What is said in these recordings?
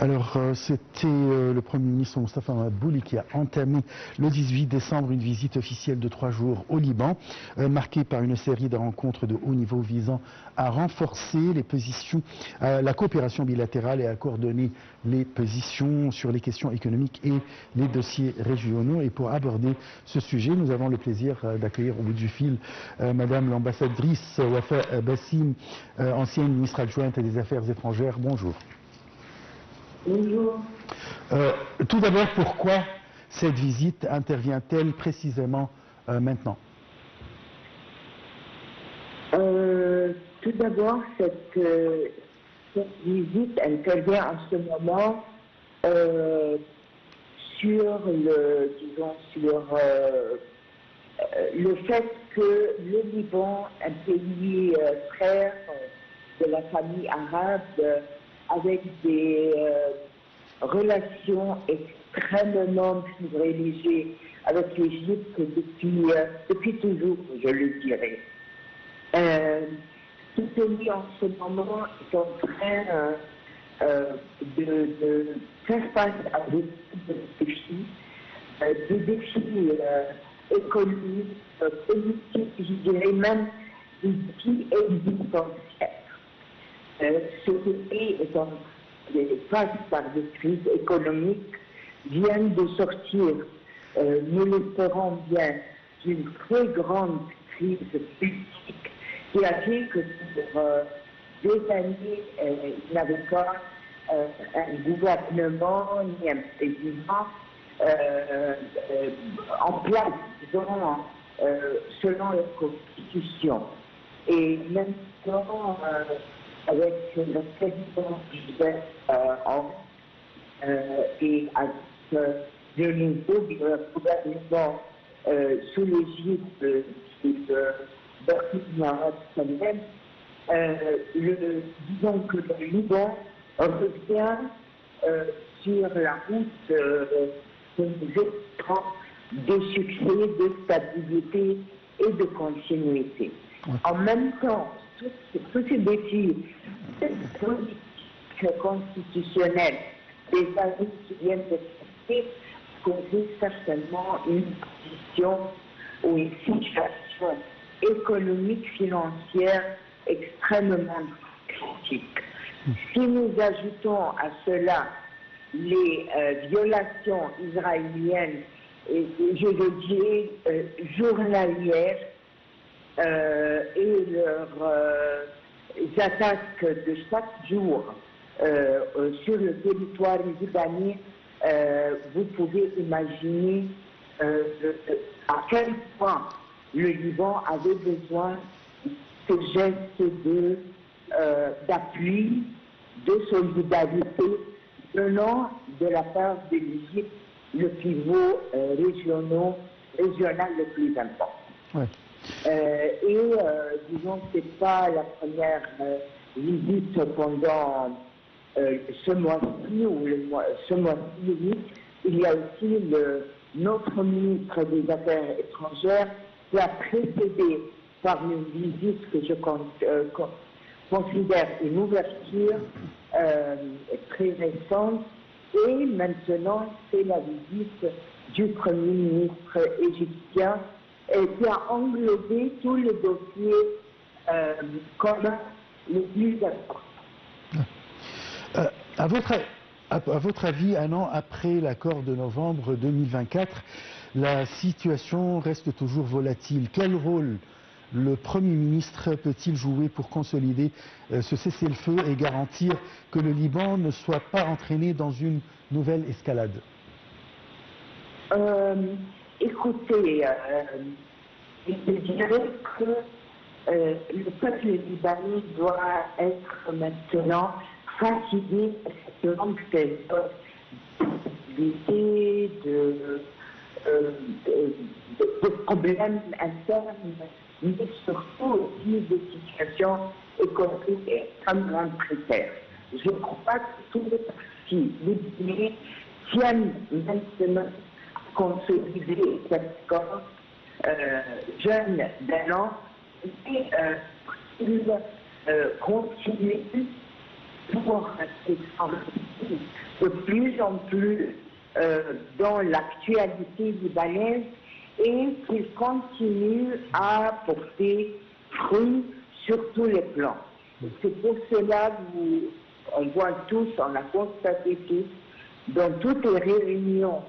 Alors, c'était le Premier ministre Moustapha Madbouli qui a entamé le 18 décembre une visite officielle de 3 jours au Liban, marquée par une série de rencontres de haut niveau visant à renforcer les positions, la coopération bilatérale et à coordonner les positions sur les questions économiques et les dossiers régionaux. Et pour aborder ce sujet, nous avons le plaisir d'accueillir au bout du fil Madame l'ambassadrice Wafa Bassim, ancienne ministre adjointe des Affaires étrangères. Bonjour. Bonjour. Tout d'abord, pourquoi cette visite intervient-elle précisément maintenant? Tout d'abord, cette visite intervient en ce moment sur le fait que le Liban, un pays frère de la famille arabe, avec des relations extrêmement privilégiées avec l'Égypte depuis toujours, je le dirais. Tout pays en ce moment est en train de faire face à des défis, économiques, politiques, je dirais même des défis existentiels. Ce pays est en face par des crises économiques, viennent de sortir, nous l'espérons bien, d'une très grande crise politique qui a fait que pour des années, il n'avait pas un gouvernement ni un président en place, disons, selon la Constitution. Et maintenant, avec le président Gilbert et avec le nouveau gouvernement sous l'égide de Bertrand Salem, disons que le Liban revient sur la route de succès, de stabilité et de continuité. En même temps, tous ces défis politiques constitutionnels des années qui viennent de passer causent certainement une position ou une situation économique, financière extrêmement critique. Si nous ajoutons à cela les violations israéliennes, et je le dirais journalières, et leurs attaques de chaque jour sur le territoire libanais, vous pouvez imaginer à quel point le Liban avait besoin de ce geste d'appui, de solidarité venant de la part de l'Égypte, le pivot régional le plus important. Ouais. Disons que ce n'est pas la première visite pendant ce mois-ci ou ce mois-ci. Il y a aussi notre ministre des Affaires étrangères qui a précédé par une visite que je considère une ouverture très récente. Et maintenant, c'est la visite du Premier ministre égyptien qui a englobé tous les dossiers communs les plus importants. À votre avis, un an après l'accord de novembre 2024, la situation reste toujours volatile. Quel rôle le Premier ministre peut-il jouer pour consolider ce cessez-le-feu et garantir que le Liban ne soit pas entraîné dans une nouvelle escalade? Écoutez, je dirais que le peuple libanais doit être maintenant fatigué à cette longue période de problèmes internes, mais surtout aussi de situations économiques extrêmement précaires. Je crois que tous les partis libanais tiennent maintenant à consolider cette cause jeune d'un an et continuer pour s'enrichir de plus en plus dans l'actualité libanaise et qu'il continue à porter fruit sur tous les plans. C'est pour cela qu'on voit tous, on a constaté tous, dans toutes les réunions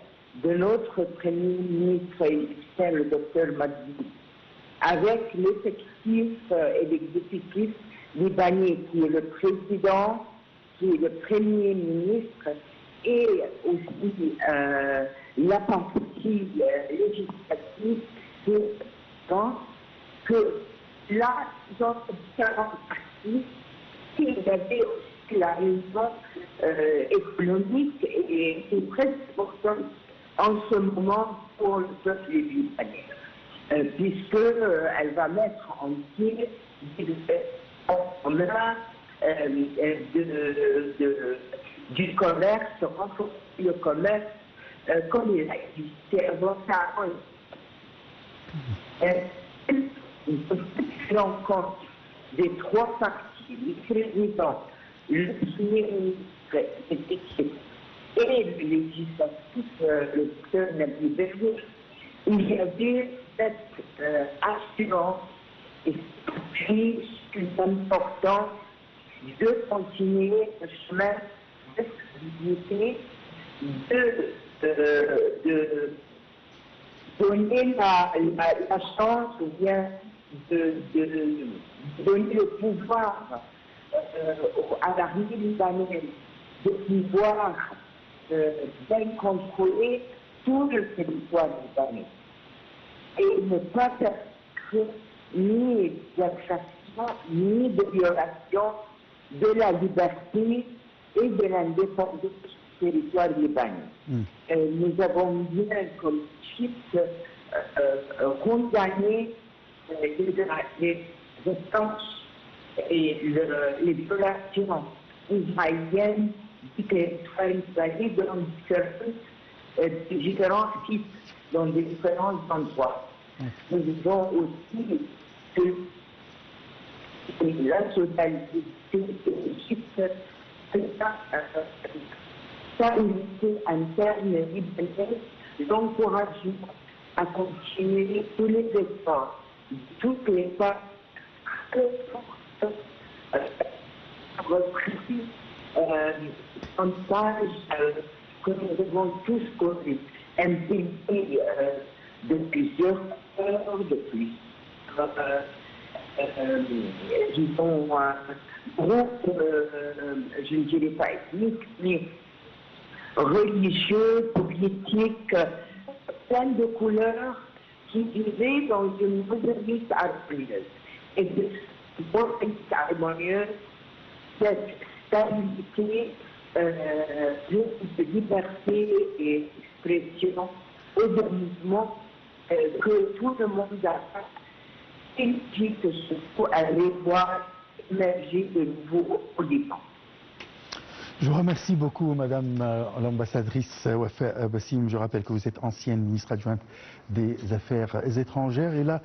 de notre Premier ministre égyptien, le docteur Maddi, avec l'effectif et l'exécutif libanais, qui est le président, qui est le Premier ministre, et aussi la partie législative, que là, dans différentes parties, il y avait aussi la raison économique et c'est très important en ce moment pour le peuple libanais, puisqu'elle va mettre en pied en commun du commerce, renforcer le commerce comme il a existé avant ça. En compte des trois partis, le président, le premier ministre et le législatif, le docteur Nabil Berger, il y avait cette assurance et puis une importance de continuer le chemin de stabilité, de donner la chance ou bien de donner le pouvoir à l'armée libanaise de pouvoir bien contrôler tout le territoire libanais et ne pas faire ni d'infraction ni de violation de la liberté et de l'indépendance du territoire libanais. Nous avons bien comme Chypre condamné les attaques et les violations israéliennes du territoire libanais dans différents sites, dans différents endroits. Nous avons aussi que la totalité de l'Égypte, sa unité interne libanaise, l'encouragement à continuer tous les efforts, toutes les parts repris en page que nous avons tous connu, un pays de plusieurs heures, de plusieurs disons, groupe, je ne dirais pas ethnique, mais religieux, politique, plein de couleurs qui vivaient dans une modernité harmonieuse. Et de cette modernité harmonieuse, cette stabilité, de liberté et d'expression et de mouvement que tout le monde a invite surtout à aller voir émerger de nouveau au Liban. Je vous remercie beaucoup, Madame l'ambassadrice Wafa Bassim. Je rappelle que vous êtes ancienne ministre adjointe des Affaires étrangères. Et là,